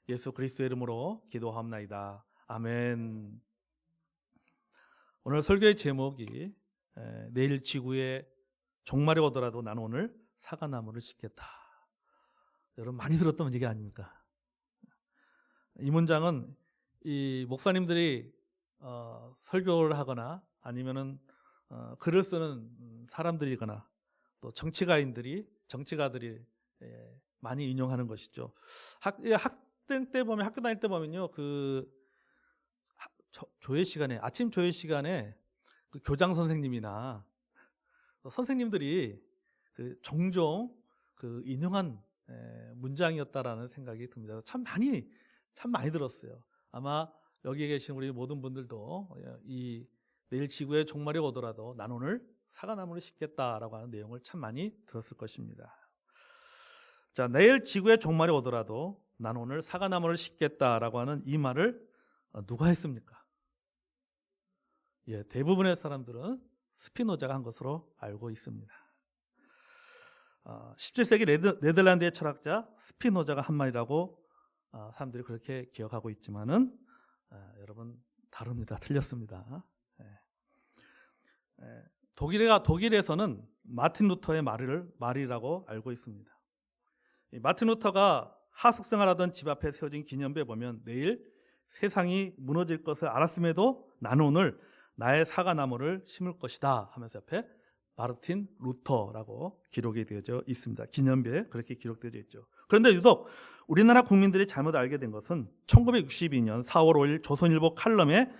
예수 그리스도의 이름으로 기도하옵나이다. 아멘. 오늘 설교의 제목이 내일 지구에 종말이 오더라도 나는 오늘 사과나무를 심겠다. 여러분 많이 들었던 얘기 아닙니까? 이 문장은 이 목사님들이 설교를 하거나 아니면은 글을 쓰는 사람들이거나 또 정치가들이 많이 인용하는 것이죠. 학생 때 보면, 학교 다닐 때 보면요, 조회 시간에, 아침 조회 시간에 그 교장 선생님이나 선생님들이 종종 인용한 문장이었다라는 생각이 듭니다. 참 많이 들었어요. 아마 여기 계신 우리 모든 분들도 이 내일 지구에 종말이 오더라도 난 오늘 사과나무를 심겠다라고 하는 내용을 참 많이 들었을 것입니다. 자, 내일 지구에 종말이 오더라도 난 오늘 사과나무를 심겠다라고 하는 이 말을 누가 했습니까? 대부분의 사람들은 스피노자가 한 것으로 알고 있습니다. 17세기 네덜란드의 철학자 스피노자가 한 말이라고 사람들이 그렇게 기억하고 있지만은 여러분 다릅니다. 틀렸습니다. 독일에서는 마틴 루터의 말이라고 알고 있습니다. 마틴 루터가 하숙생활하던 집 앞에 세워진 기념비에 보면 내일 세상이 무너질 것을 알았음에도 나는 오늘 나의 사과나무를 심을 것이다 하면서 옆에 마르틴 루터라고 기록이 되어져 있습니다. 기념비에 그렇게 기록되어 있죠. 그런데 유독 우리나라 국민들이 잘못 알게 된 것은 1962년 4월 5일 조선일보 칼럼에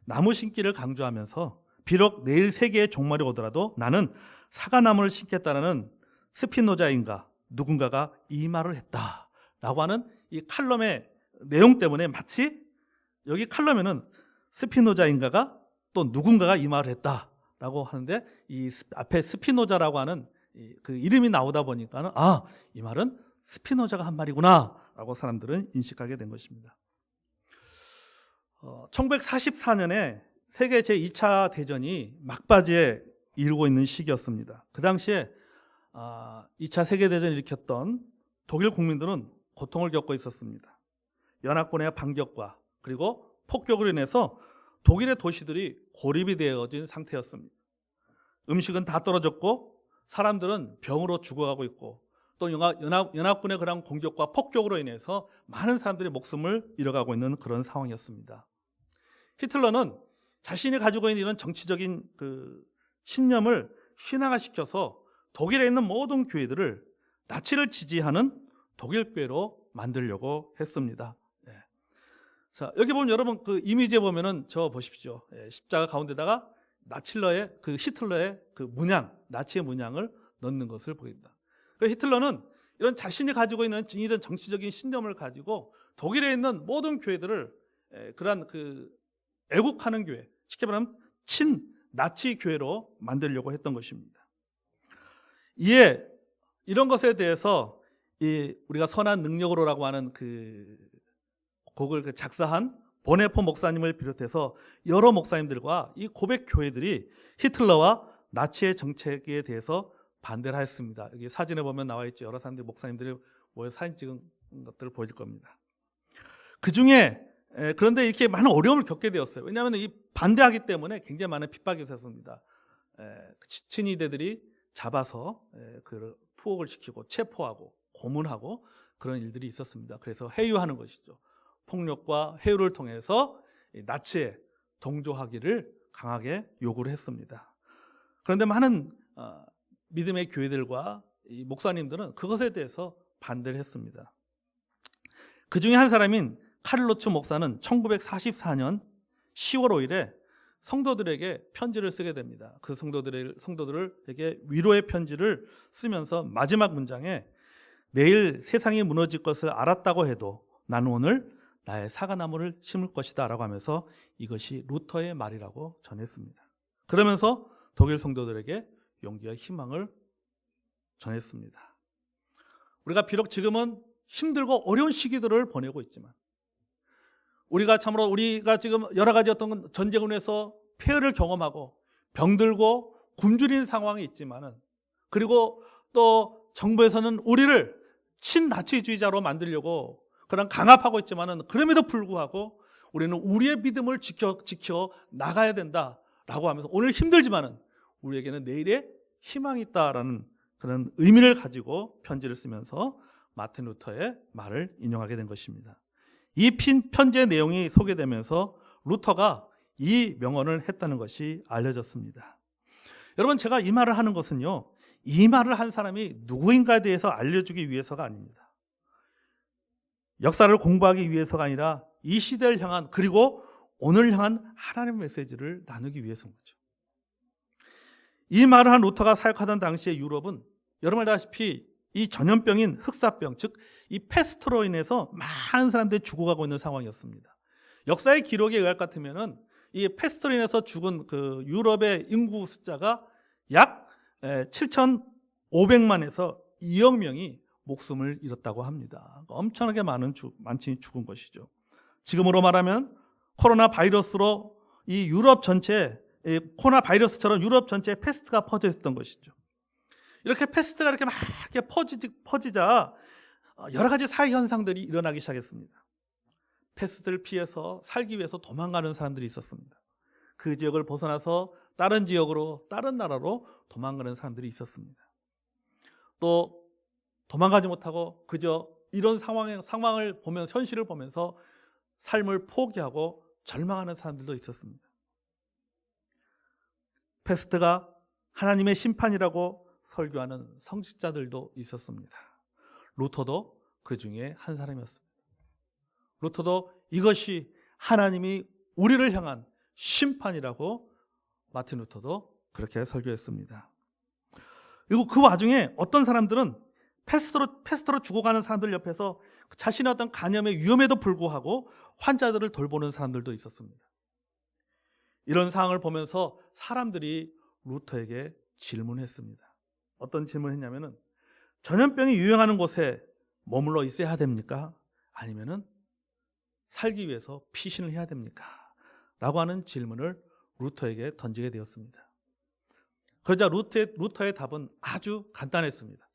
나무 심기를 강조하면서 비록 내일 세계의 종말이 오더라도 나는 사과나무를 심겠다라는 스피노자인가 누군가가 이 말을 했다라고 하는 이 칼럼의 내용 때문에 마치 여기 칼럼에는 스피노자인가가 또 누군가가 이 말을 했다라고 하는데 이 앞에 스피노자라고 하는 그 이름이 나오다 보니까는 이 말은 스피노자가 한 말이구나라고 사람들은 인식하게 된 것입니다. 1944년에 세계 제2차 대전이 막바지에 이르고 있는 시기였습니다. 그 당시에 2차 세계대전을 일으켰던 독일 국민들은 고통을 겪고 있었습니다. 연합군의 반격과 그리고 폭격으로 인해서 독일의 도시들이 고립이 되어진 상태였습니다. 음식은 다 떨어졌고 사람들은 병으로 죽어가고 있고 또 연합군의 그런 공격과 폭격으로 인해서 많은 사람들이 목숨을 잃어가고 있는 그런 상황이었습니다. 히틀러는 자신이 가지고 있는 이런 정치적인 신념을 신화화시켜서 독일에 있는 모든 교회들을 나치를 지지하는 독일 교회로 만들려고 했습니다. 자, 여기 보면 여러분 그 이미지에 보면은 저 보십시오. 십자가 가운데다가 히틀러의 그 문양, 나치의 문양을 넣는 것을 보입니다. 그래서 히틀러는 이런 자신이 가지고 있는 이런 정치적인 신념을 가지고 독일에 있는 모든 교회들을 그러한 애국하는 교회, 쉽게 말하면 친 나치 교회로 만들려고 했던 것입니다. 이에 이런 것에 대해서 우리가 선한 능력으로라고 하는 곡을 작사한 보네포 목사님을 비롯해서 여러 목사님들과 이 고백 교회들이 히틀러와 나치의 정책에 대해서 반대를 하였습니다. 여기 사진에 보면 나와 있죠. 여러 사람들이 목사님들이 모여서 사진 찍은 것들을 보여줄 겁니다. 그 중에 그런데 이렇게 많은 어려움을 겪게 되었어요. 왜냐하면 이 반대하기 때문에 굉장히 많은 핍박이 있었습니다. 친위대들이 잡아서 투옥을 시키고 체포하고 고문하고 그런 일들이 있었습니다. 그래서 해유하는 것이죠. 폭력과 해유를 통해서 나치에 동조하기를 강하게 요구를 했습니다. 그런데 많은 믿음의 교회들과 이 목사님들은 그것에 대해서 반대를 했습니다. 그 중에 한 사람인 카를로츠 목사는 1944년 10월 5일에 성도들에게 편지를 쓰게 됩니다. 그 성도들에게 위로의 편지를 쓰면서 마지막 문장에 내일 세상이 무너질 것을 알았다고 해도 나는 오늘 나의 사과나무를 심을 것이다 라고 하면서 이것이 루터의 말이라고 전했습니다. 그러면서 독일 성도들에게 용기와 희망을 전했습니다. 우리가 비록 지금은 힘들고 어려운 시기들을 보내고 있지만 우리가 지금 여러 가지 어떤 전쟁으로 인해서 폐해를 경험하고 병들고 굶주린 상황이 있지만은 그리고 또 정부에서는 우리를 친나치주의자로 만들려고 그런 강압하고 있지만은 그럼에도 불구하고 우리는 우리의 믿음을 지켜 나가야 된다라고 하면서 오늘 힘들지만은 우리에게는 내일의 희망이 있다라는 그런 의미를 가지고 편지를 쓰면서 마틴 루터의 말을 인용하게 된 것입니다. 이 편지의 내용이 소개되면서 루터가 이 명언을 했다는 것이 알려졌습니다. 여러분, 제가 이 말을 하는 것은요, 이 말을 한 사람이 누구인가에 대해서 알려주기 위해서가 아닙니다. 역사를 공부하기 위해서가 아니라 이 시대를 향한, 그리고 오늘 향한 하나님의 메시지를 나누기 위해서인 거죠. 이 말을 한 루터가 사역하던 당시의 유럽은 여러분 알다시피 이 전염병인 흑사병, 즉 이 패스트로 인해서 많은 사람들이 죽어가고 있는 상황이었습니다. 역사의 기록에 의할 것 같으면은 이 패스트로 인해서 죽은 그 유럽의 인구 숫자가 약 7,500만에서 2억 명이 목숨을 잃었다고 합니다. 엄청나게 많이 죽은 것이죠. 지금으로 말하면 코로나 바이러스로 이 유럽 전체, 코로나 바이러스처럼 유럽 전체에 패스트가 퍼져 있었던 것이죠. 이렇게 패스트가 이렇게 막 퍼지자 여러 가지 사회 현상들이 일어나기 시작했습니다. 패스트를 피해서 살기 위해서 도망가는 사람들이 있었습니다. 그 지역을 벗어나서 다른 지역으로, 다른 나라로 도망가는 사람들이 있었습니다. 또 도망가지 못하고 그저 이런 상황을 보면서, 현실을 보면서 삶을 포기하고 절망하는 사람들도 있었습니다. 패스트가 하나님의 심판이라고 설교하는 성직자들도 있었습니다. 루터도 그 중에 한 사람이었습니다. 루터도 이것이 하나님이 우리를 향한 심판이라고 마틴 루터도 그렇게 설교했습니다. 그리고 그 와중에 어떤 사람들은 패스트로 죽어가는 사람들 옆에서 자신의 어떤 간염의 위험에도 불구하고 환자들을 돌보는 사람들도 있었습니다. 이런 상황을 보면서 사람들이 루터에게 질문했습니다. 어떤 질문을 했냐면은 전염병이 유행하는 곳에 머물러 있어야 됩니까? 아니면은 살기 위해서 피신을 해야 됩니까? 라고 하는 질문을 루터에게 던지게 되었습니다. 그러자 루터의 답은 아주 간단했습니다.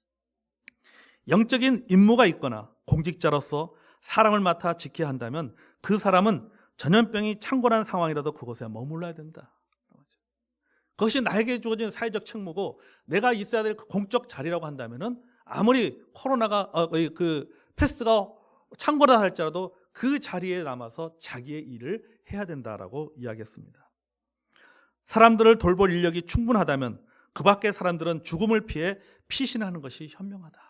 영적인 임무가 있거나 공직자로서 사람을 맡아 지켜야 한다면 그 사람은 전염병이 창궐한 상황이라도 그곳에 머물러야 된다. 그것이 나에게 주어진 사회적 책무고 내가 있어야 될 공적 자리라고 한다면은 아무리 코로나가 그 패스트가 창궐하다 할지라도 그 자리에 남아서 자기의 일을 해야 된다라고 이야기했습니다. 사람들을 돌볼 인력이 충분하다면 그 밖의 사람들은 죽음을 피해 피신하는 것이 현명하다.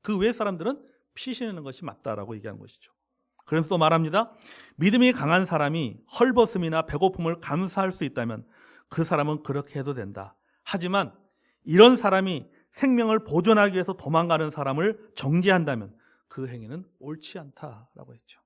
그 외 사람들은 피신하는 것이 맞다라고 얘기하는 것이죠. 그래서 또 말합니다. 믿음이 강한 사람이 헐벗음이나 배고픔을 감수할 수 있다면 그 사람은 그렇게 해도 된다. 하지만 이런 사람이 생명을 보존하기 위해서 도망가는 사람을 정죄한다면 그 행위는 옳지 않다라고 했죠.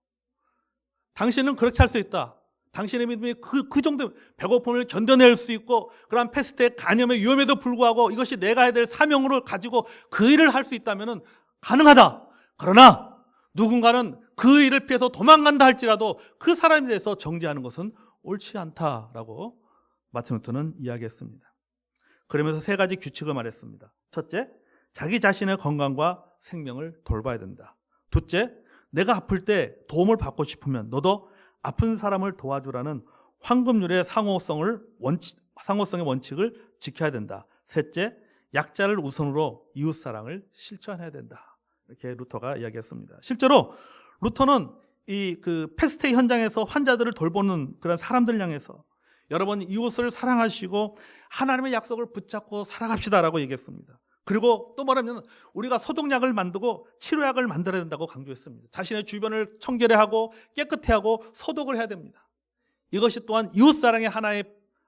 당신은 그렇게 할 수 있다. 당신의 믿음이 그 정도 배고픔을 견뎌낼 수 있고 그러한 패스트의 간염의 위험에도 불구하고 이것이 내가 해야 될 사명으로 가지고 그 일을 할 수 있다면 가능하다. 그러나 누군가는 그 일을 피해서 도망간다 할지라도 그 사람에 대해서 정죄하는 것은 옳지 않다라고 마틴 루터는 이야기했습니다. 그러면서 세 가지 규칙을 말했습니다. 첫째, 자기 자신의 건강과 생명을 돌봐야 된다. 둘째, 내가 아플 때 도움을 받고 싶으면 너도 아픈 사람을 도와주라는 황금률의 상호성의 원칙을 지켜야 된다. 셋째, 약자를 우선으로 이웃사랑을 실천해야 된다. 이렇게 루터가 이야기했습니다. 실제로 루터는 이 패스트 현장에서 환자들을 돌보는 그런 사람들 향해서 여러분 이웃을 사랑하시고 하나님의 약속을 붙잡고 살아갑시다라고 얘기했습니다. 그리고 또 말하면 우리가 소독약을 만들고 치료약을 만들어야 된다고 강조했습니다. 자신의 주변을 청결히 하고 깨끗해 하고 소독을 해야 됩니다. 이것이 또한 이웃사랑의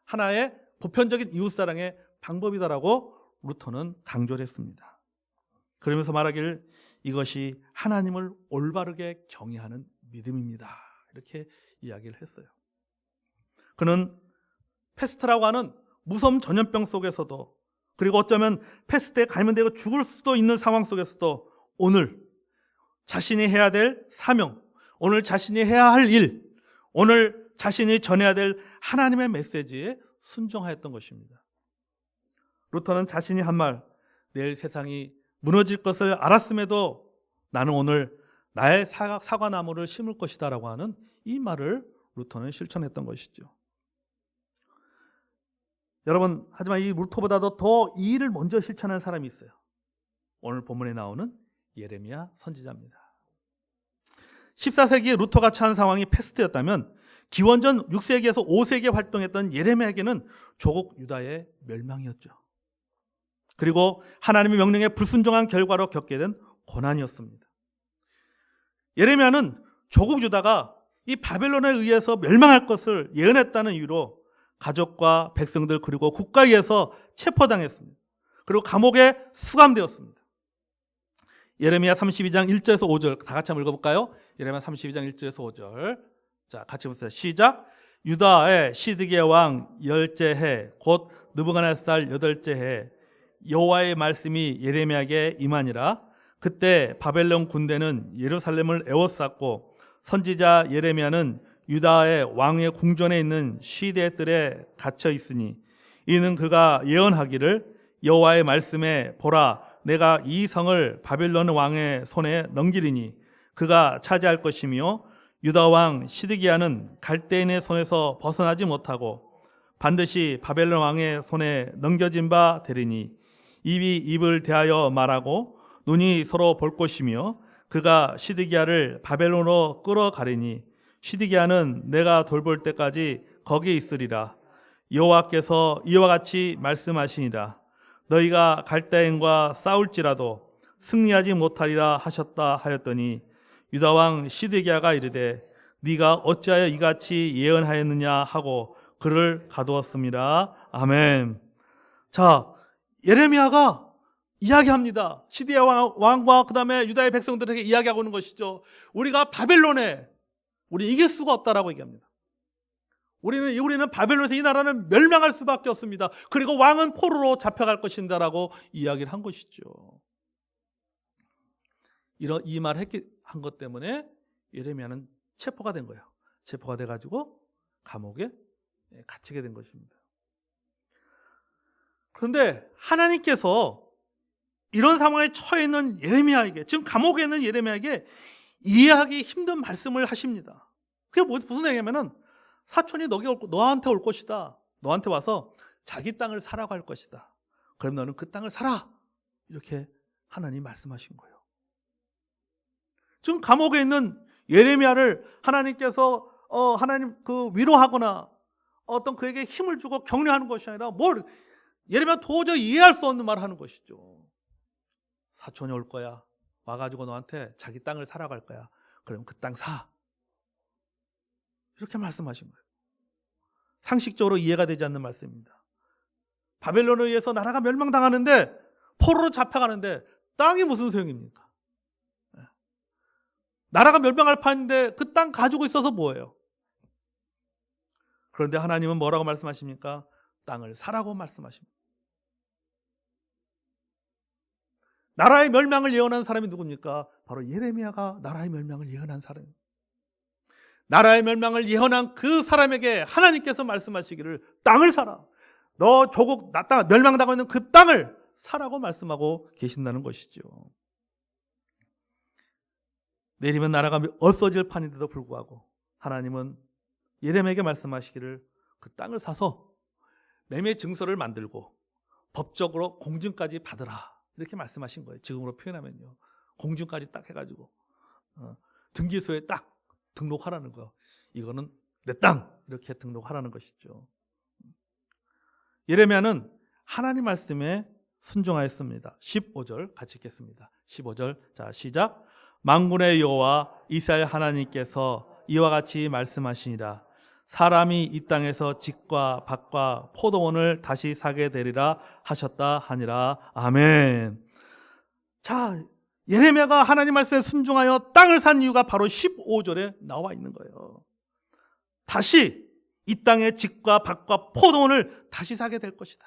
하나의 보편적인 이웃사랑의 방법이다라고 루터는 강조를 했습니다. 그러면서 말하기를 이것이 하나님을 올바르게 경외하는 믿음입니다. 이렇게 이야기를 했어요. 그는 패스트라고 하는 무서운 전염병 속에서도 그리고 어쩌면 패스트에 감염되고 죽을 수도 있는 상황 속에서도 오늘 자신이 해야 될 사명, 오늘 자신이 해야 할 일, 오늘 자신이 전해야 될 하나님의 메시지에 순종하였던 것입니다. 루터는 자신이 한 말, 내일 세상이 무너질 것을 알았음에도 나는 오늘 나의 사과나무를 심을 것이다 라고 하는 이 말을 루터는 실천했던 것이죠. 여러분, 하지만 이 루터보다도 더 이 일을 먼저 실천한 사람이 있어요. 오늘 본문에 나오는 예레미야 선지자입니다. 14세기에 루터가 처한 상황이 패스트였다면 기원전 6세기에서 5세기에 활동했던 예레미야에게는 조국 유다의 멸망이었죠. 그리고 하나님의 명령에 불순종한 결과로 겪게 된 고난이었습니다. 예레미야는 조국 유다가 이 바벨론에 의해서 멸망할 것을 예언했다는 이유로 가족과 백성들 그리고 국가에 의해서 체포당했습니다. 그리고 감옥에 수감되었습니다. 예레미야 32장 1절에서 5절 다 같이 한번 읽어볼까요? 예레미야 32장 1절에서 5절. 자, 같이 보세요. 시작. 유다의 시드기야 왕 10째 해 곧 느부갓네살 8째 해 여호와의 말씀이 예레미야에게 임하니라. 그때 바벨론 군대는 예루살렘을 에워쌌고 선지자 예레미야는 유다의 왕의 궁전에 있는 시대들에 갇혀 있으니 이는 그가 예언하기를 여호와의 말씀에 보라 내가 이 성을 바벨론 왕의 손에 넘기리니 그가 차지할 것이며 유다 왕 시드기야는 갈대인의 손에서 벗어나지 못하고 반드시 바벨론 왕의 손에 넘겨진 바 되리니 입이 입을 대하여 말하고 눈이 서로 볼 것이며 그가 시드기야를 바벨론으로 끌어가리니 시드기야는 내가 돌볼 때까지 거기에 있으리라. 여호와께서 이와 같이 말씀하시니라. 너희가 갈대인과 싸울지라도 승리하지 못하리라 하셨다 하였더니 유다 왕 시드기야가 이르되 네가 어찌하여 이같이 예언하였느냐 하고 그를 가두었습니다. 아멘. 자, 예레미야가 이야기합니다. 시드기야 왕과 그 다음에 유다의 백성들에게 이야기하고 있는 것이죠. 우리가 바벨론에 우리 이길 수가 없다라고 얘기합니다. 우리는 바벨론에서 이 나라는 멸망할 수밖에 없습니다. 그리고 왕은 포로로 잡혀갈 것인다라고 이야기를 한 것이죠. 이 말을 한 것 때문에 예레미야는 체포가 된 거예요. 체포가 돼가지고 감옥에 갇히게 된 것입니다. 그런데 하나님께서 이런 상황에 처해 있는 예레미야에게, 지금 감옥에 있는 예레미야에게 이해하기 힘든 말씀을 하십니다. 그게 무슨 얘기냐면은 사촌이 너한테 올 것이다. 너한테 와서 자기 땅을 사라고 할 것이다. 그럼 너는 그 땅을 사라. 이렇게 하나님이 말씀하신 거예요. 지금 감옥에 있는 예레미야를 하나님께서 하나님 위로하거나 어떤 그에게 힘을 주고 격려하는 것이 아니라 예레미야 도저히 이해할 수 없는 말을 하는 것이죠. 사촌이 올 거야. 와가지고 너한테 자기 땅을 사라고 할 거야. 그럼 그 땅 사. 이렇게 말씀하신 거예요. 상식적으로 이해가 되지 않는 말씀입니다. 바벨론에 의해서 나라가 멸망당하는데 포로로 잡혀가는데 땅이 무슨 소용입니까? 나라가 멸망할 판인데 그 땅 가지고 있어서 뭐예요? 그런데 하나님은 뭐라고 말씀하십니까? 땅을 사라고 말씀하십니다. 나라의 멸망을 예언한 사람이 누굽니까? 바로 예레미야가 나라의 멸망을 예언한 사람입니다. 나라의 멸망을 예언한 그 사람에게 하나님께서 말씀하시기를 땅을 사라. 너 조국 땅 멸망당하고 있는 그 땅을 사라고 말씀하고 계신다는 것이죠. 내리면 나라가 없어질 판인데도 불구하고 하나님은 예레미야에게 말씀하시기를 그 땅을 사서 매매 증서를 만들고 법적으로 공증까지 받으라. 이렇게 말씀하신 거예요. 지금으로 표현하면요. 공증까지 딱 해가지고 등기소에 딱 등록하라는 거예요. 이거는 내 땅 이렇게 등록하라는 것이죠. 예레미야는 하나님 말씀에 순종하였습니다. 15절 같이 읽겠습니다. 15절 자 시작. 만군의 여호와 이스라엘 하나님께서 이와 같이 말씀하시니라. 사람이 이 땅에서 집과 밭과 포도원을 다시 사게 되리라 하셨다 하니라. 아멘. 자, 예레미야가 하나님 말씀에 순종하여 땅을 산 이유가 바로 15절에 나와 있는 거예요. 다시 이 땅의 집과 밭과 포도원을 다시 사게 될 것이다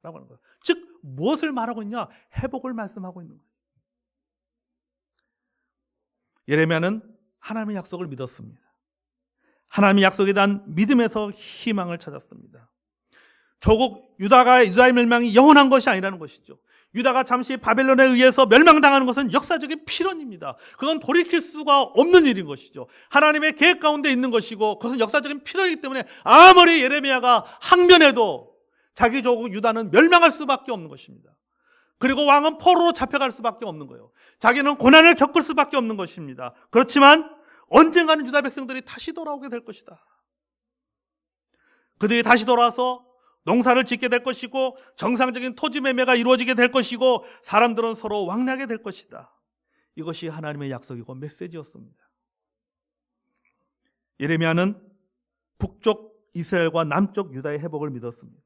라고 하는 거예요. 즉 무엇을 말하고 있냐? 회복을 말씀하고 있는 거예요. 예레미야는 하나님의 약속을 믿었습니다. 하나님의 약속에 대한 믿음에서 희망을 찾았습니다. 조국 유다의 멸망이 영원한 것이 아니라는 것이죠. 유다가 잠시 바벨론에 의해서 멸망당하는 것은 역사적인 필연입니다. 그건 돌이킬 수가 없는 일인 것이죠. 하나님의 계획 가운데 있는 것이고 그것은 역사적인 필연이기 때문에 아무리 예레미야가 항변해도 자기 조국 유다는 멸망할 수밖에 없는 것입니다. 그리고 왕은 포로로 잡혀갈 수밖에 없는 거예요. 자기는 고난을 겪을 수밖에 없는 것입니다. 그렇지만 언젠가는 유다 백성들이 다시 돌아오게 될 것이다. 그들이 다시 돌아와서 농사를 짓게 될 것이고 정상적인 토지 매매가 이루어지게 될 것이고 사람들은 서로 왕래하게 될 것이다. 이것이 하나님의 약속이고 메시지였습니다. 예레미야는 북쪽 이스라엘과 남쪽 유다의 회복을 믿었습니다.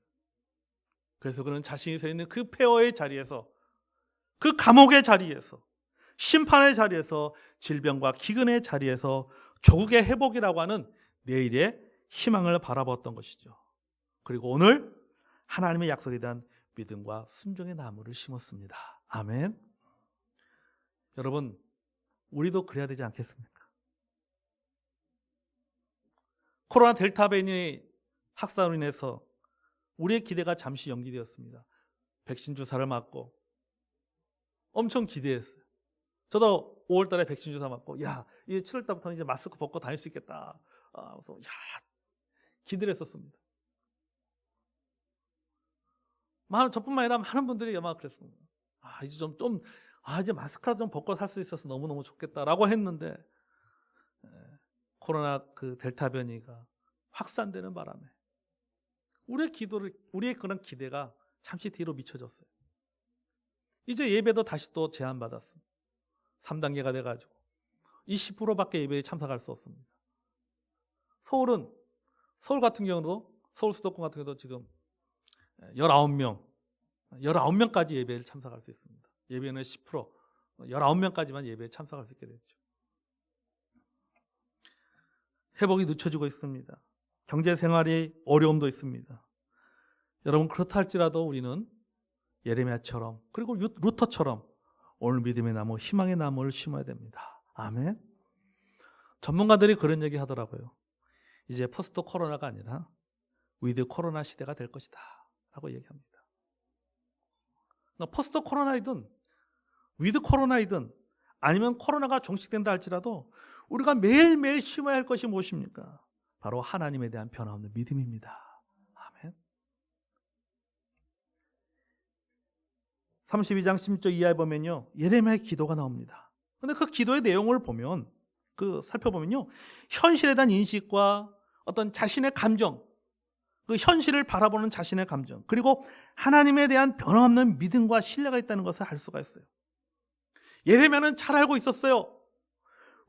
그래서 그는 자신이 서 있는 그 폐허의 자리에서, 그 감옥의 자리에서, 심판의 자리에서, 질병과 기근의 자리에서 조국의 회복이라고 하는 내일의 희망을 바라봤던 것이죠. 그리고 오늘 하나님의 약속에 대한 믿음과 순종의 나무를 심었습니다. 아멘. 여러분, 우리도 그래야 되지 않겠습니까? 코로나 델타 변이 확산으로 인해서 우리의 기대가 잠시 연기되었습니다. 백신 주사를 맞고 엄청 기대했어요. 저도 5월 달에 백신 주사 맞고 이제 7월 달부터는 이제 마스크 벗고 다닐 수 있겠다. 그래서 기대를 했었습니다. 저뿐만 아니라 많은 분들이 아마 그랬습니다. 이제 이제 마스크라도 좀 벗고 살 수 있어서 너무너무 좋겠다라고 했는데 코로나 그 델타 변이가 확산되는 바람에 우리의 그런 기대가 잠시 뒤로 미쳐졌어요. 이제 예배도 다시 또 제한받았습니다. 3단계가 돼가지고 20%밖에 예배에 참석할 수 없습니다. 서울 같은 경우도, 서울 수도권 같은 경우도 지금 19명까지 예배에 참석할 수 있습니다. 예배는 10%, 19명까지만 예배에 참석할 수 있게 됐죠. 회복이 늦춰지고 있습니다. 경제 생활이 어려움도 있습니다. 여러분, 그렇다 할지라도 우리는 예레미야처럼 그리고 루터처럼 오늘 믿음의 나무, 희망의 나무를 심어야 됩니다. 아멘. 전문가들이 그런 얘기 하더라고요. 이제 포스트 코로나가 아니라 위드 코로나 시대가 될 것이다 라고 얘기합니다. 포스트 코로나이든 위드 코로나이든 아니면 코로나가 종식된다 할지라도 우리가 매일매일 심어야 할 것이 무엇입니까? 바로 하나님에 대한 변함없는 믿음입니다. 아멘. 32장 16절 이하에 보면요, 예레미야의 기도가 나옵니다. 그런데 그 기도의 내용을 보면, 살펴보면요, 현실에 대한 인식과 어떤 자신의 감정, 그 현실을 바라보는 자신의 감정, 그리고 하나님에 대한 변함없는 믿음과 신뢰가 있다는 것을 알 수가 있어요. 예레미야는 잘 알고 있었어요.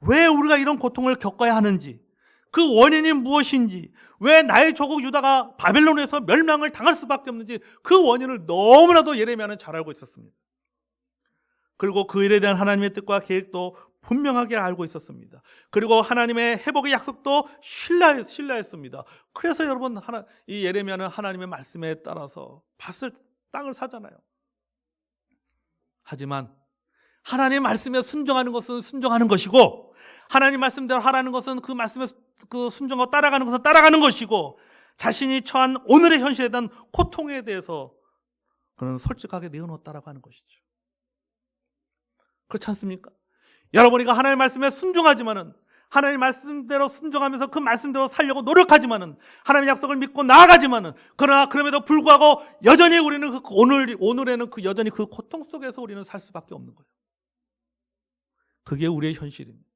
왜 우리가 이런 고통을 겪어야 하는지, 그 원인이 무엇인지, 왜 나의 조국 유다가 바벨론에서 멸망을 당할 수밖에 없는지 그 원인을 너무나도 예레미야는 잘 알고 있었습니다. 그리고 그 일에 대한 하나님의 뜻과 계획도 분명하게 알고 있었습니다. 그리고 하나님의 회복의 약속도 신뢰했습니다. 그래서 여러분, 이 예레미야는 하나님의 말씀에 따라서 땅을 사잖아요. 하지만 하나님의 말씀에 순종하는 것은 순종하는 것이고, 하나님 말씀대로 하라는 것은 그 말씀에 순종하고 따라가는 것은 따라가는 것이고, 자신이 처한 오늘의 현실에 대한 고통에 대해서 그는 솔직하게 내어놓았다라고 하는 것이죠. 그렇지 않습니까? 여러분이가 하나님의 말씀에 순종하지만은, 하나님 말씀대로 순종하면서 그 말씀대로 살려고 노력하지만은, 하나님의 약속을 믿고 나아가지만은, 그러나 그럼에도 불구하고 여전히 우리는 오늘에는 여전히 그 고통 속에서 우리는 살 수밖에 없는 거예요. 그게 우리의 현실입니다.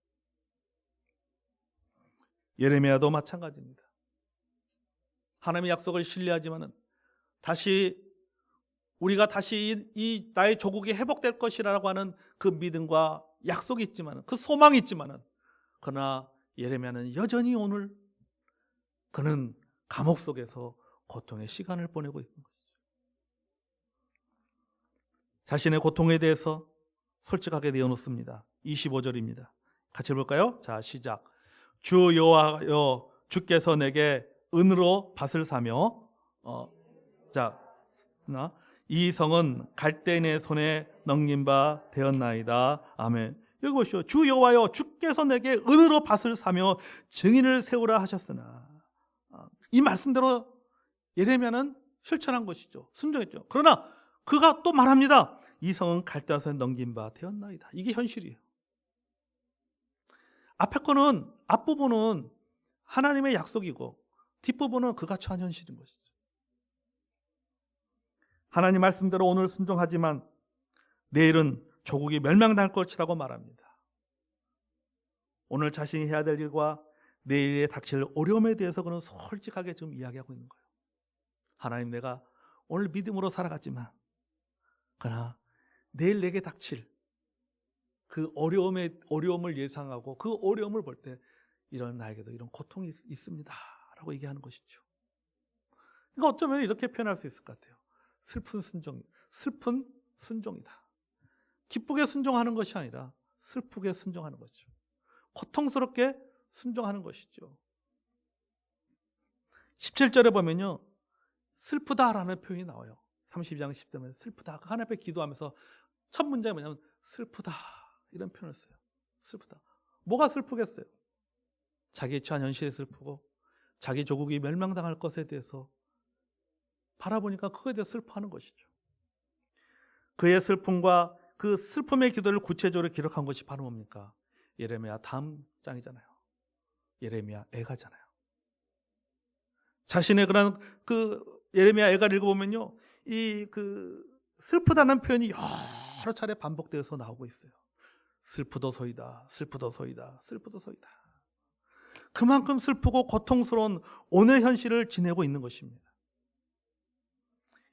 예레미야도 마찬가지입니다. 하나님의 약속을 신뢰하지만은 우리가 다시 이 나의 조국이 회복될 것이라고 하는 그 믿음과 약속이 있지만은, 그 소망이 있지만은, 그러나 예레미야는 여전히 오늘 그는 감옥 속에서 고통의 시간을 보내고 있는 것이죠. 자신의 고통에 대해서 솔직하게 내어놓습니다. 25절입니다. 같이 볼까요? 자, 시작. 주 여호와여, 주께서 내게 은으로 밭을 사며 이 성은 갈대인의 손에 넘긴 바 되었나이다. 아멘. 여기 보시오. 주 여호와여, 주께서 내게 은으로 밭을 사며 증인을 세우라 하셨으나. 이 말씀대로 예레미야는 실천한 것이죠. 순종했죠. 그러나 그가 또 말합니다. 이 성은 갈대아선에 넘긴 바 되었나이다. 이게 현실이에요. 앞에 거는, 앞부분은 하나님의 약속이고 뒷부분은 그같이 한 현실인 것이죠. 하나님 말씀대로 오늘 순종하지만 내일은 조국이 멸망당할 것이라고 말합니다. 오늘 자신이 해야 될 일과 내일에 닥칠 어려움에 대해서 그는 솔직하게 지금 이야기하고 있는 거예요. 하나님, 내가 오늘 믿음으로 살아갔지만 그러나 내일 내게 닥칠 그 어려움을 예상하고 그 어려움을 볼 때 이런 나에게도 이런 고통이 있습니다 라고 얘기하는 것이죠. 그러니까 어쩌면 이렇게 표현할 수 있을 것 같아요. 슬픈 순종이다. 기쁘게 순종하는 것이 아니라 슬프게 순종하는 거죠. 고통스럽게 순종하는 것이죠. 17절에 보면요, 슬프다라는 표현이 나와요. 32장 10절에 슬프다. 하나님 앞에 기도하면서 첫 문장이 뭐냐면 슬프다 이런 표현을 써요. 슬프다. 뭐가 슬프겠어요? 자기의 처한 현실에 슬프고 자기 조국이 멸망당할 것에 대해서 바라보니까 그거에 대해 슬퍼하는 것이죠. 그의 슬픔과 그 슬픔의 기도를 구체적으로 기록한 것이 바로 뭡니까? 예레미야 다음 장이잖아요. 예레미야 애가잖아요. 자신의 그런 그 예레미야 애가를 읽어보면요, 이 그 슬프다는 표현이 여러 차례 반복되어서 나오고 있어요. 슬프도소이다, 슬프도소이다, 슬프도소이다. 그만큼 슬프고 고통스러운 오늘 현실을 지내고 있는 것입니다.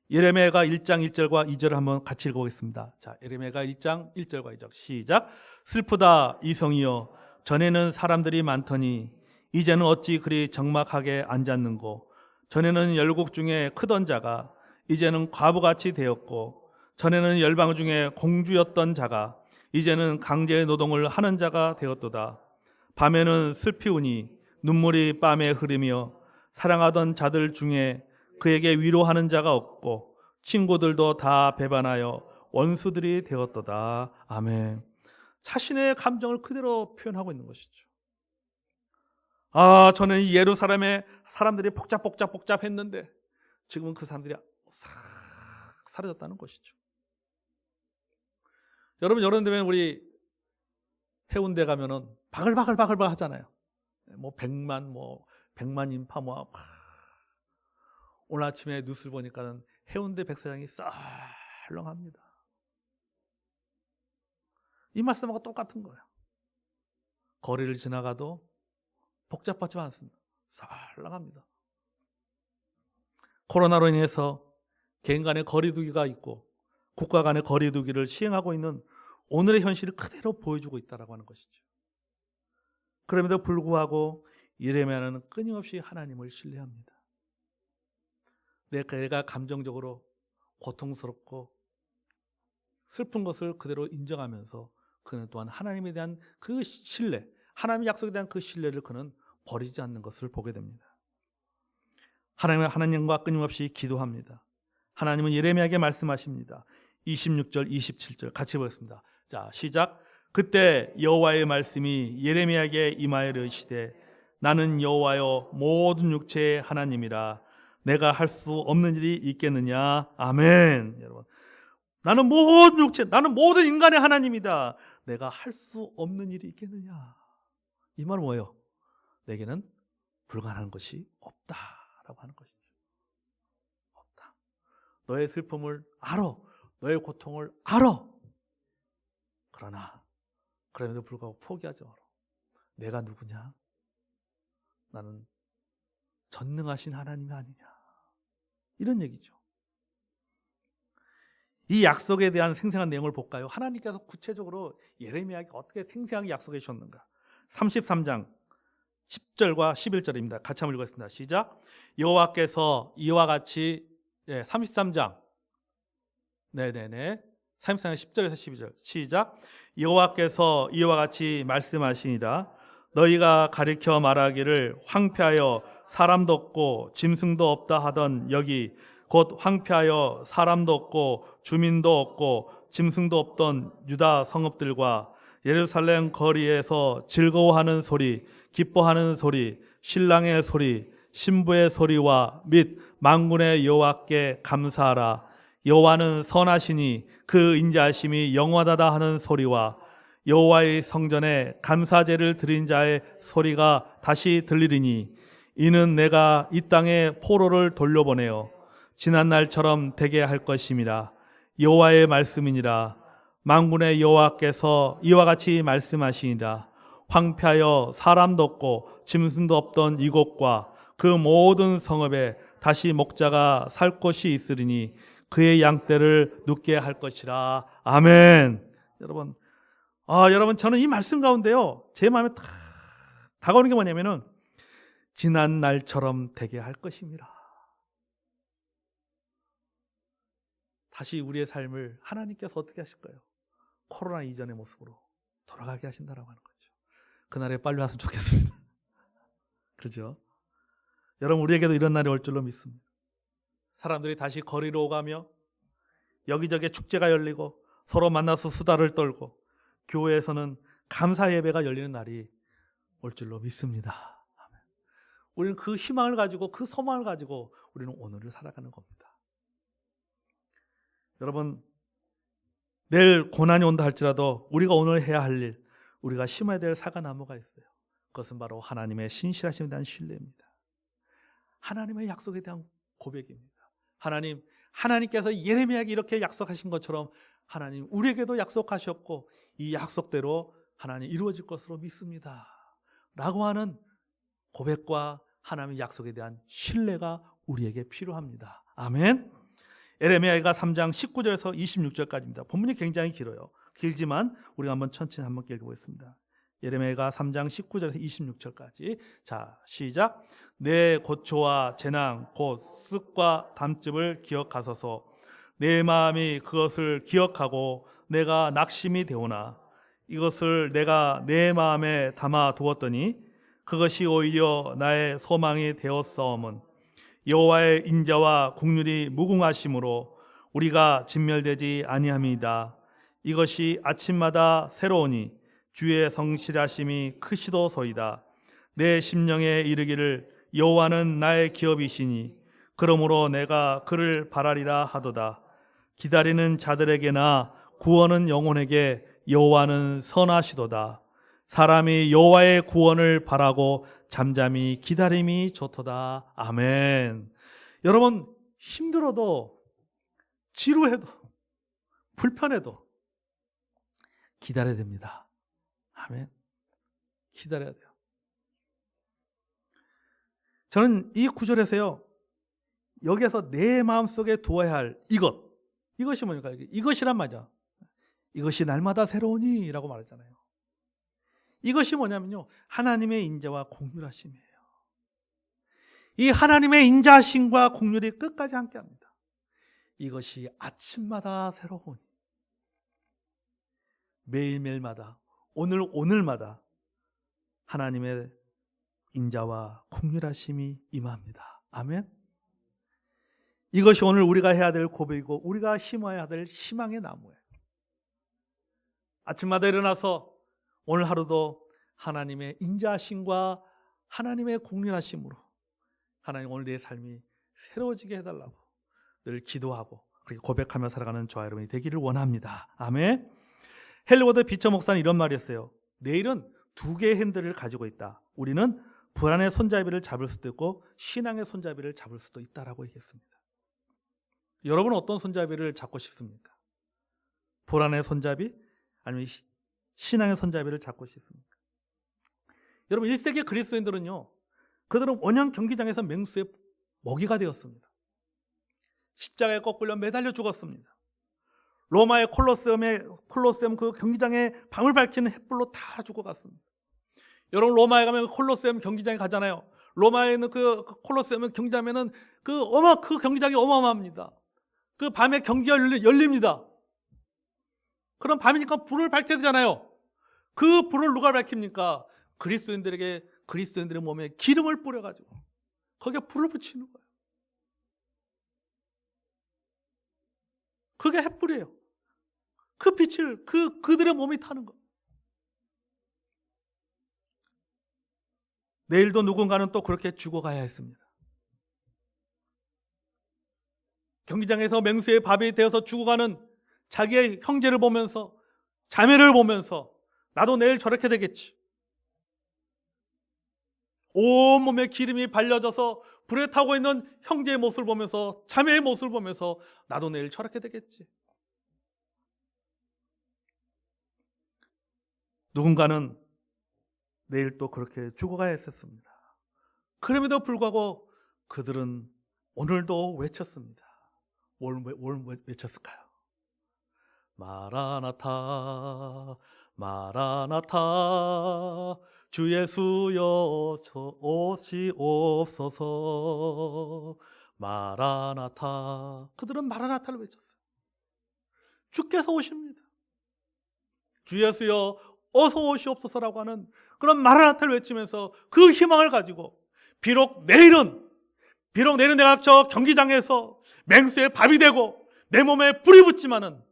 예레미야가 1장 1절과 2절을 한번 같이 읽어보겠습니다. 자, 예레미야가 1장 1절과 2절 시작. 슬프다 이 성이여, 전에는 사람들이 많더니 이제는 어찌 그리 적막하게 앉았는고. 전에는 열국 중에 크던 자가 이제는 과부같이 되었고, 전에는 열방 중에 공주였던 자가 이제는 강제의 노동을 하는 자가 되었도다. 밤에는 슬피우니 눈물이 밤에 흐르며 사랑하던 자들 중에 그에게 위로하는 자가 없고 친구들도 다 배반하여 원수들이 되었도다. 아멘. 자신의 감정을 그대로 표현하고 있는 것이죠. 아, 저는 이 예루살렘에 사람들이 복잡했는데 지금은 그 사람들이 싹 사라졌다는 것이죠. 여러분, 이런 데면 우리 해운대 가면은 바글바글 하잖아요. 뭐 100만 인파 오늘 아침에 뉴스를 보니까는 해운대 백사장이 썰렁합니다. 이 말씀하고 똑같은 거예요. 거리를 지나가도 복잡하지 않습니다. 썰렁합니다. 코로나로 인해서 개인 간의 거리두기가 있고 국가 간의 거리두기를 시행하고 있는 오늘의 현실을 그대로 보여주고 있다고 하는 것이죠. 그럼에도 불구하고 예레미야는 끊임없이 하나님을 신뢰합니다. 내가 감정적으로 고통스럽고 슬픈 것을 그대로 인정하면서 그는 또한 하나님에 대한 그 신뢰, 하나님의 약속에 대한 그 신뢰를 그는 버리지 않는 것을 보게 됩니다. 하나님과 끊임없이 기도합니다. 하나님은 예레미야에게 말씀하십니다. 26절, 27절 같이 보겠습니다. 자, 시작. 그때 여호와의 말씀이 예레미야에게 임하여 이르시되 나는 여호와여 모든 육체의 하나님이라 내가 할 수 없는 일이 있겠느냐. 아멘. 여러분, 나는 모든 육체, 나는 모든 인간의 하나님이다. 내가 할 수 없는 일이 있겠느냐. 이 말은 뭐예요? 내게는 불가능한 것이 없다라고 하는 것이죠. 없다. 너의 슬픔을 알아. 너의 고통을 알아. 그러나 그럼에도 불구하고 포기하지 마라. 내가 누구냐? 나는 전능하신 하나님이 아니냐. 이런 얘기죠. 이 약속에 대한 생생한 내용을 볼까요? 하나님께서 구체적으로 예레미야에게 어떻게 생생하게 약속해 주셨는가? 33장 10절과 11절입니다. 같이 한번 읽겠습니다. 시작. 여호와께서 이와 같이 33장 33장 10절에서 12절 시작. 여호와께서 이와 같이 말씀하시니라. 너희가 가리켜 말하기를 황폐하여 사람도 없고 짐승도 없다 하던 여기 곧 황폐하여 사람도 없고 주민도 없고 짐승도 없던 유다 성읍들과 예루살렘 거리에서 즐거워하는 소리, 기뻐하는 소리, 신랑의 소리, 신부의 소리와 및 만군의 여호와께 감사하라. 여호와는 선하시니 그 인자하심이 영원하다 하는 소리와 여호와의 성전에 감사제를 드린 자의 소리가 다시 들리리니 이는 내가 이 땅에 포로를 돌려보내어 지난 날처럼 되게 할 것임이라. 여호와의 말씀이니라. 만군의 여호와께서 이와 같이 말씀하시니라. 황폐하여 사람도 없고 짐승도 없던 이곳과 그 모든 성읍에 다시 목자가 살 곳이 있으리니 그의 양떼를 눕게 할 것이라. 아멘. 여러분 저는 이 말씀 가운데요, 제 마음에 딱 다가오는 게 뭐냐면은 지난 날처럼 되게 할 것입니다. 다시 우리의 삶을 하나님께서 어떻게 하실까요? 코로나 이전의 모습으로 돌아가게 하신다라고 하는 거죠. 그날에 빨리 왔으면 좋겠습니다. 그렇죠? 여러분, 우리에게도 이런 날이 올 줄로 믿습니다. 사람들이 다시 거리로 오가며 여기저기 축제가 열리고 서로 만나서 수다를 떨고 교회에서는 감사 예배가 열리는 날이 올 줄로 믿습니다. 우리는 그 희망을 가지고, 그 소망을 가지고 우리는 오늘을 살아가는 겁니다. 여러분, 내일 고난이 온다 할지라도 우리가 오늘 해야 할 일, 우리가 심어야 될 사과나무가 있어요. 그것은 바로 하나님의 신실하심에 대한 신뢰입니다. 하나님의 약속에 대한 고백입니다. 하나님께서 예레미야에게 이렇게 약속하신 것처럼 하나님 우리에게도 약속하셨고 이 약속대로 하나님 이루어질 것으로 믿습니다 라고 하는 고백과 하나님의 약속에 대한 신뢰가 우리에게 필요합니다. 아멘. 예레미야가 3장 19절에서 26절까지입니다. 본문이 굉장히 길어요. 길지만 우리가 한번 천천히 한번 읽어보겠습니다. 예레미야가 3장 19절에서 26절까지. 자, 시작. 내 고초와 재난 곧 쓱과 담즙을 기억하소서. 내 마음이 그것을 기억하고 내가 낙심이 되오나 이것을 내가 내 마음에 담아 두었더니 그것이 오히려 나의 소망이 되었사오면 여호와의 인자와 긍휼이 무궁하심으로 우리가 진멸되지 아니함이다. 이것이 아침마다 새로우니 주의 성실하심이 크시도소이다. 내 심령에 이르기를 여호와는 나의 기업이시니 그러므로 내가 그를 바라리라 하도다. 기다리는 자들에게나 구원은 영혼에게 여호와는 선하시도다. 사람이 여호와의 구원을 바라고 잠잠히 기다림이 좋도다. 아멘. 여러분, 힘들어도 지루해도 불편해도 기다려야 됩니다. 아멘. 기다려야 돼요. 저는 이 구절에서요, 여기에서 내 마음속에 두어야 할 이것이 뭐니까? 이것이란 말이야. 이것이 날마다 새로우니 라고 말했잖아요. 이것이 뭐냐면요, 하나님의 인자와 긍휼하심이에요. 이 하나님의 인자하심과 긍휼이 끝까지 함께합니다. 이것이 아침마다 새로우니, 매일매일마다, 오늘마다 하나님의 인자와 긍휼하심이 임합니다. 아멘. 이것이 오늘 우리가 해야 될 고백이고 우리가 심어야 될 희망의 나무예요. 아침마다 일어나서 오늘 하루도 하나님의 인자하심과 하나님의 긍휼하심으로 하나님 오늘 내 삶이 새로워지게 해달라고 늘 기도하고 그렇게 고백하며 살아가는 저와 여러분이 되기를 원합니다. 아멘. 헨리 비처 목사는 이런 말이 있어요. 내일은 2개의 핸들을 가지고 있다. 우리는 불안의 손잡이를 잡을 수도 있고 신앙의 손잡이를 잡을 수도 있다라고 얘기했습니다. 여러분은 어떤 손잡이를 잡고 싶습니까? 불안의 손잡이? 아니면 신앙의 손잡이를 잡고 싶습니까? 여러분, 1세기 그리스도인들은요, 그들은 원형 경기장에서 맹수의 먹이가 되었습니다. 십자가에 거꾸려 매달려 죽었습니다. 로마의 콜로세움 그 경기장에 밤을 밝히는 햇불로 다 죽어갔습니다. 여러분, 로마에 가면 콜로세움 경기장에 가잖아요. 로마에 있는 그 콜로세움 경기장에는 그 경기장이 어마어마합니다. 그 밤에 경기가 열립니다. 그럼 밤이니까 불을 밝혀야 되잖아요. 그 불을 누가 밝힙니까? 그리스도인들의 몸에 기름을 뿌려가지고 거기에 불을 붙이는 거예요. 그게 햇불이에요. 그 빛을 그들의 몸이 타는 거예요. 내일도 누군가는 또 그렇게 죽어가야 했습니다. 경기장에서 맹수의 밥이 되어서 죽어가는 자기의 형제를 보면서, 자매를 보면서 나도 내일 저렇게 되겠지. 온몸에 기름이 발려져서 불에 타고 있는 형제의 모습을 보면서, 자매의 모습을 보면서 나도 내일 저렇게 되겠지. 누군가는 내일 또 그렇게 죽어가야 했었습니다. 그럼에도 불구하고 그들은 오늘도 외쳤습니다. 뭘 외쳤을까요? 마라나타, 마라나타, 주 예수여 오시옵소서. 마라나타. 그들은 마라나타를 외쳤어요. 주께서 오십니다. 주 예수여 어서 오시옵소서라고 하는 그런 마라나타를 외치면서 그 희망을 가지고 비록 내일은 내가 저 경기장에서 맹수의 밥이 되고 내 몸에 불이 붙지만은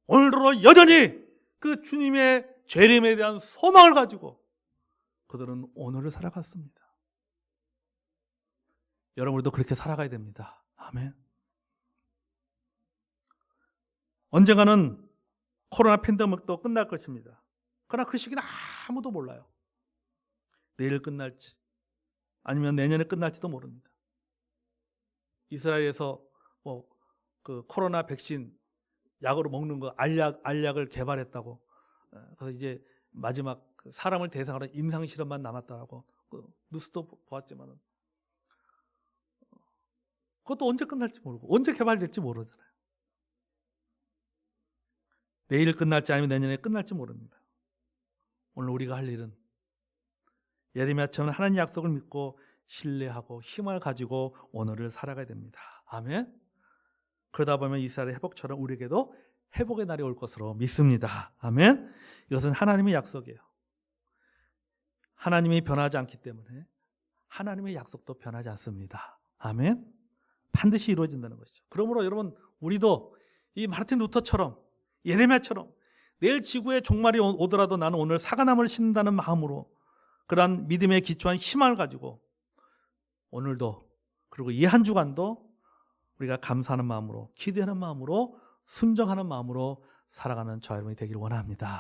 오늘도 여전히 그 주님의 재림에 대한 소망을 가지고 그들은 오늘을 살아갔습니다. 여러분, 우리도 그렇게 살아가야 됩니다. 아멘. 언젠가는 코로나 팬데믹도 끝날 것입니다. 그러나 그 시기는 아무도 몰라요. 내일 끝날지 아니면 내년에 끝날지도 모릅니다. 이스라엘에서 그 코로나 백신 약으로 먹는 거 알약을 개발했다고. 그래서 이제 마지막 사람을 대상으로 임상 실험만 남았다고 뉴스도 보았지만은 그것도 언제 끝날지 모르고 언제 개발될지 모르잖아요. 내일 끝날지 아니면 내년에 끝날지 모릅니다. 오늘 우리가 할 일은 예레미야처럼 하나님의 약속을 믿고 신뢰하고 힘을 가지고 오늘을 살아가야 됩니다. 아멘. 그러다 보면 이스라엘의 회복처럼 우리에게도 회복의 날이 올 것으로 믿습니다. 아멘. 이것은 하나님의 약속이에요. 하나님이 변하지 않기 때문에 하나님의 약속도 변하지 않습니다. 아멘. 반드시 이루어진다는 것이죠. 그러므로 여러분, 우리도 이 마르틴 루터처럼 예레미야처럼 내일 지구의 종말이 오더라도 나는 오늘 사과나무를 심는다는 마음으로 그러한 믿음에 기초한 희망을 가지고 오늘도 그리고 이 한 주간도 우리가 감사하는 마음으로, 기대하는 마음으로, 순종하는 마음으로 살아가는 저와 여러분이 되기를 원합니다.